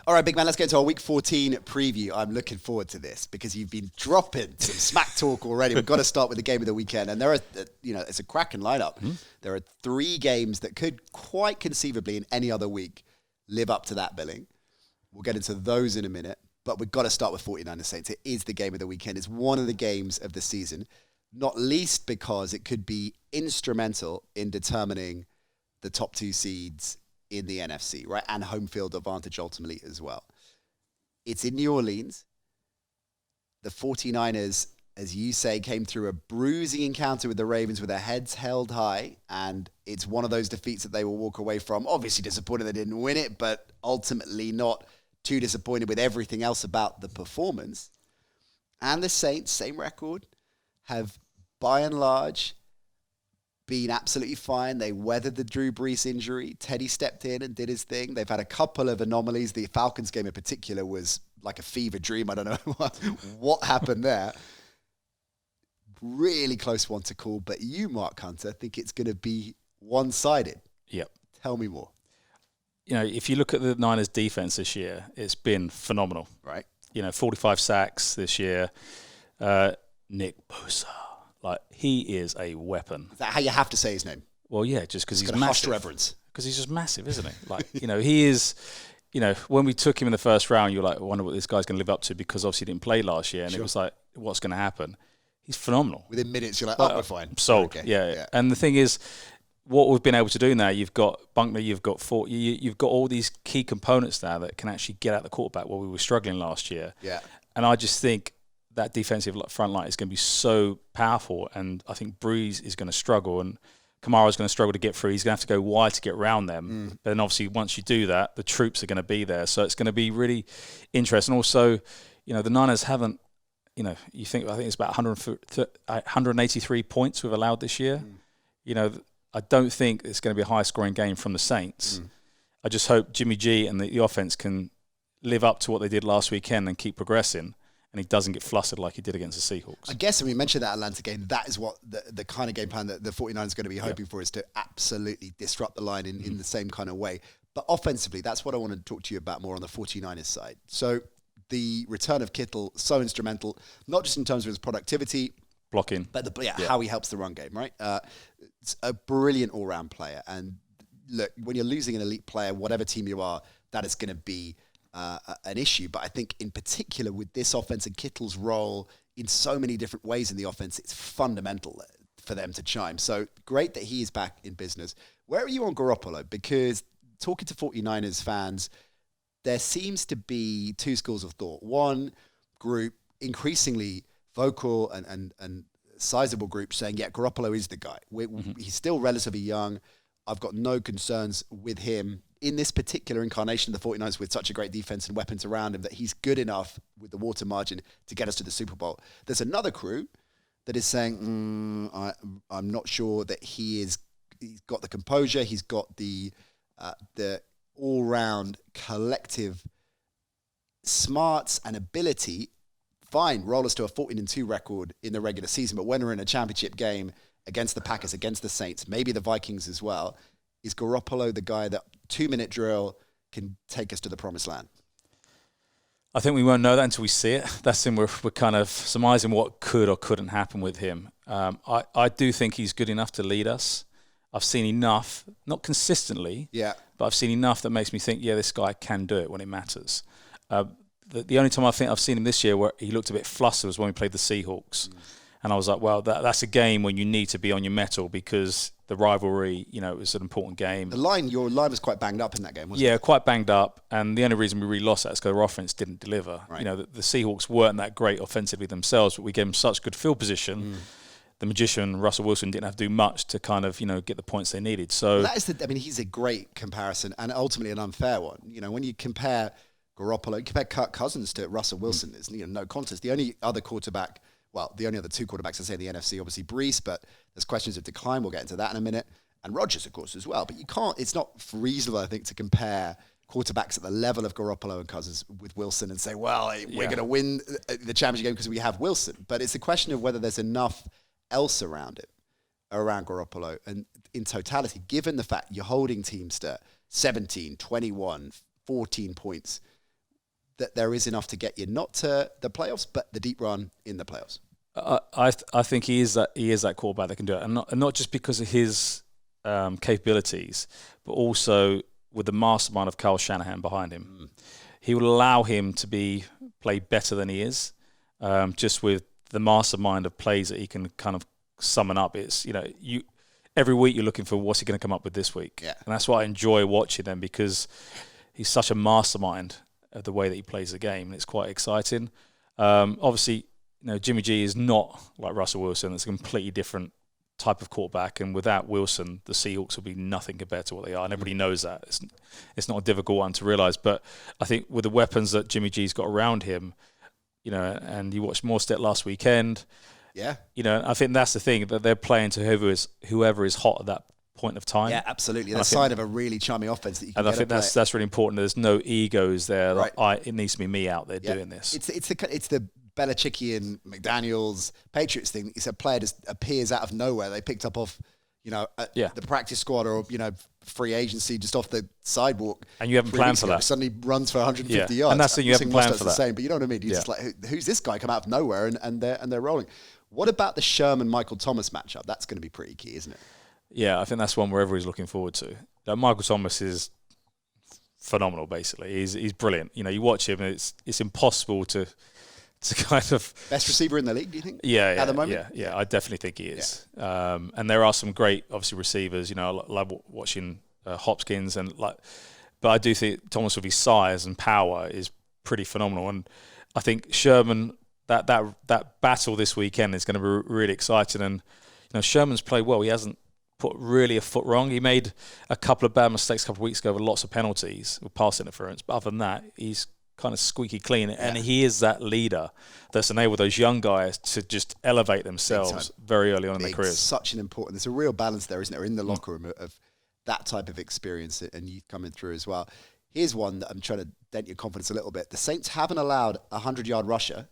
All right, big man, let's get into our Week 14 preview. I'm looking forward to this because you've been dropping some smack talk already. We've got to start with the game of the weekend. And there are, it's a cracking lineup. Mm-hmm. There are 3 games that could quite conceivably in any other week live up to that billing. We'll get into those in a minute. But we've got to start with 49ers Saints. It is the game of the weekend. It's one of the games of the season, not least because it could be instrumental in determining the top 2 seeds in the NFC, right? And home field advantage ultimately as well. It's in New Orleans. The 49ers, as you say, came through a bruising encounter with the Ravens with their heads held high. And it's one of those defeats that they will walk away from. Obviously disappointed they didn't win it, but ultimately not too disappointed with everything else about the performance. And the Saints, same record, have by and large been absolutely fine. They weathered the Drew Brees injury. Teddy stepped in and did his thing. They've had a couple of anomalies. The Falcons game in particular was like a fever dream. I don't know what happened there. Really close one to call. But you, Mark Hunter, think it's going to be one-sided. Yep. Tell me more. If you look at the Niners defense this year, it's been phenomenal. Right. 45 sacks this year. Nick Bosa. Like, he is a weapon. Is that how you have to say his name? Well, yeah, just because he's massive. Hushed reverence. Because he's just massive, isn't he? Like, he is, when we took him in the first round, you're like, I wonder what this guy's going to live up to because obviously he didn't play last year. And It was like, what's going to happen? He's phenomenal. Within minutes, you're like, we're fine. Sold. Okay. Yeah. And the thing is, what we've been able to do now, you've got Buckner, you've got Ford, you've got all these key components now that can actually get at the quarterback where we were struggling last year. Yeah. And I just think that defensive front line is going to be so powerful, and I think Brees is going to struggle, and Kamara's going to struggle to get through. He's going to have to go wide to get around them. But then obviously once you do that, the troops are going to be there. So it's going to be really interesting. Also, the Niners haven't, I think it's about 183 points we've allowed this year. I don't think it's going to be a high-scoring game from the Saints. I just hope Jimmy G and the offense can live up to what they did last weekend and keep progressing, and he doesn't get flustered like he did against the Seahawks. I guess when we mentioned that Atlanta game, that is what the kind of game plan that the 49ers are going to be hoping for, is to absolutely disrupt the line in the same kind of way. But offensively, that's what I want to talk to you about more on the 49ers side. So the return of Kittle, so instrumental, not just in terms of his productivity, blocking, but how he helps the run game, right? It's a brilliant all-round player. And look, when you're losing an elite player, whatever team you are, that is going to be an issue. But I think in particular with this offense and Kittle's role in so many different ways in the offense, it's fundamental for them to chime. So great that he is back in business. Where are you on Garoppolo? Because talking to 49ers fans, there seems to be 2 schools of thought. One group increasingly vocal and sizable group saying, Garoppolo is the guy. He's still relatively young. I've got no concerns with him in this particular incarnation of the 49ers with such a great defense and weapons around him that he's good enough with the water margin to get us to the Super Bowl. There's another crew that is saying, I'm not sure that he's got the composure. He's got the all-round collective smarts and ability. Fine, roll us to a 14-2 record in the regular season, but when we're in a championship game against the Packers, against the Saints, maybe the Vikings as well, is Garoppolo the guy that 2-minute drill can take us to the promised land? I think we won't know that until we see it. That's when we're kind of surmising what could or couldn't happen with him. I do think he's good enough to lead us. I've seen enough, not consistently, but I've seen enough that makes me think, this guy can do it when it matters. The only time I think I've seen him this year where he looked a bit flustered was when we played the Seahawks. And I was like, well, that's a game when you need to be on your mettle because the rivalry, it was an important game. Your line was quite banged up in that game, wasn't it? Yeah, quite banged up. And the only reason we really lost that is because our offense didn't deliver. Right. The Seahawks weren't that great offensively themselves, but we gave them such good field position. The magician, Russell Wilson, didn't have to do much to kind of, get the points they needed. So he's a great comparison and ultimately an unfair one. When you compare Garoppolo, you compare Kirk Cousins to Russell Wilson, there's no contest. The only other 2 quarterbacks I say in the NFC, obviously Brees, but there's questions of decline. We'll get into that in a minute. And Rodgers, of course, as well. But it's not reasonable, I think, to compare quarterbacks at the level of Garoppolo and Cousins with Wilson and say, we're going to win the championship game because we have Wilson. But it's a question of whether there's enough else around Garoppolo. And in totality, given the fact you're holding teams to 17, 21, 14 points that there is enough to get you not to the playoffs, but the deep run in the playoffs? I think he is that quarterback that can do it, and not just because of his capabilities, but also with the mastermind of Kyle Shanahan behind him. He will allow him to play better than he is, just with the mastermind of plays that he can kind of summon up. It's every week you're looking for what's he going to come up with this week, and that's why I enjoy watching them, because he's such a mastermind of the way that he plays the game, and it's quite exciting. Obviously, Jimmy G is not like Russell Wilson. It's a completely different type of quarterback, and without Wilson, the Seahawks will be nothing compared to what they are, and everybody knows that. It's not a difficult one to realise, but I think with the weapons that Jimmy G's got around him, and you watched Morstead last weekend, I think that's the thing, that they're playing to whoever is hot at that point of time. Yeah, absolutely. That's a sign of a really charming offense that you can and I think that's really important. There's no egos there. Right. Like, it needs to be me out there doing this. It's the Belichickian, McDaniels, Patriots thing. It's a player just appears out of nowhere. They picked up off, the practice squad or, free agency just off the sidewalk. And you haven't planned for that. Suddenly runs for 150 yards. And that's the thing, you haven't planned for that. Same, but you know what I mean? You're just like, who's this guy come out of nowhere and they're rolling. What about the Sherman-Michael Thomas matchup? That's going to be pretty key, isn't it? Yeah, I think that's one where everybody's looking forward to. Michael Thomas is phenomenal, basically. He's brilliant. You watch him, and it's impossible to kind of... Best receiver in the league, do you think? Yeah, at the moment? Yeah, I definitely think he is. Yeah. And there are some great, obviously, receivers. I love watching Hopkins, but I do think Thomas, with his size and power, is pretty phenomenal. And I think Sherman, that battle this weekend is going to be really exciting. And Sherman's played well. He hasn't put really a foot wrong. He made a couple of bad mistakes a couple of weeks ago with lots of penalties with pass interference. But other than that, he's kind of squeaky clean. And he is that leader that's enabled those young guys to just elevate themselves very early on in their careers. Such an important... There's a real balance there, isn't there, in the locker room of that type of experience and youth coming through as well. Here's one that I'm trying to dent your confidence a little bit. The Saints haven't allowed a 100-yard rusher,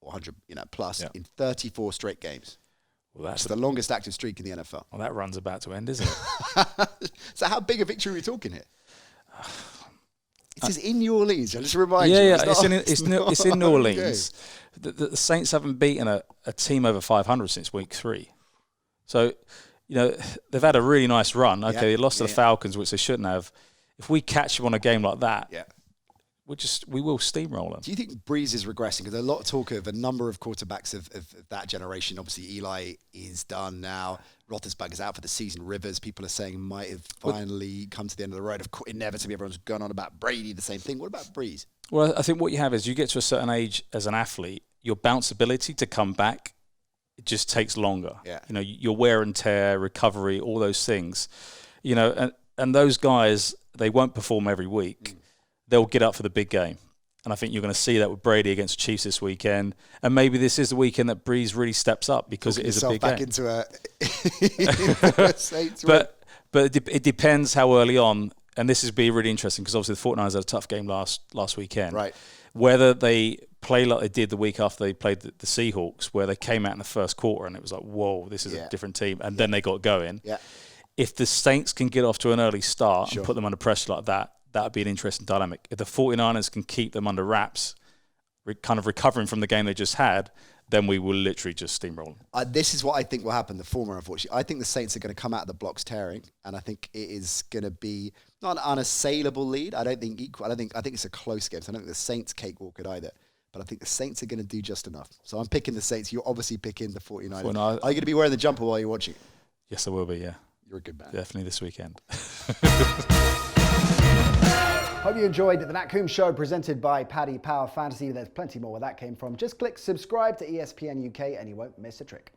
or 100 plus, in 34 straight games. Well, that's the longest active streak in the NFL. Well, that run's about to end, isn't it? So how big a victory are we talking here? It's in New Orleans. I'll just remind you. It's in New Orleans. The Saints haven't beaten a team over 500 since week 3. So, they've had a really nice run. Okay, they lost to the Falcons, which they shouldn't have. If we catch them on a game like that, we will steamroll them. Do you think Brees is regressing? Because there's a lot of talk of a number of quarterbacks of that generation. Obviously, Eli is done now. Roethlisberger's out for the season. Rivers, people are saying, might have finally come to the end of the road. Of course, inevitably, everyone's going on about Brady, the same thing. What about Brees? Well, I think what you have is you get to a certain age as an athlete, your bounce ability to come back, it just takes longer. Yeah. Your wear and tear, recovery, all those things. And those guys, they won't perform every week. They'll get up for the big game. And I think you're going to see that with Brady against the Chiefs this weekend. And maybe this is the weekend that Brees really steps up because it is a big game. Into a but it depends how early on, and this is be really interesting because obviously the 49ers had a tough game last weekend. Right. Whether they play like they did the week after they played the Seahawks, where they came out in the first quarter and it was like, whoa, this is a different team. And then they got going. Yeah. If the Saints can get off to an early start and put them under pressure like that, that would be an interesting dynamic. If the 49ers can keep them under wraps, kind of recovering from the game they just had, then we will literally just steamroll them. This is what I think will happen, the former, unfortunately. I think the Saints are going to come out of the blocks tearing, and I think it is going to be not an unassailable lead. I think it's a close game. So I don't think the Saints cakewalk it either. But I think the Saints are going to do just enough. So I'm picking the Saints. You're obviously picking the 49ers. Are you going to be wearing the jumper while you're watching it? Yes, I will be, yeah. You're a good man. Definitely this weekend. Hope you enjoyed the Nat Coombs Show presented by Paddy Power Fantasy. There's plenty more where that came from. Just click subscribe to ESPN UK and you won't miss a trick.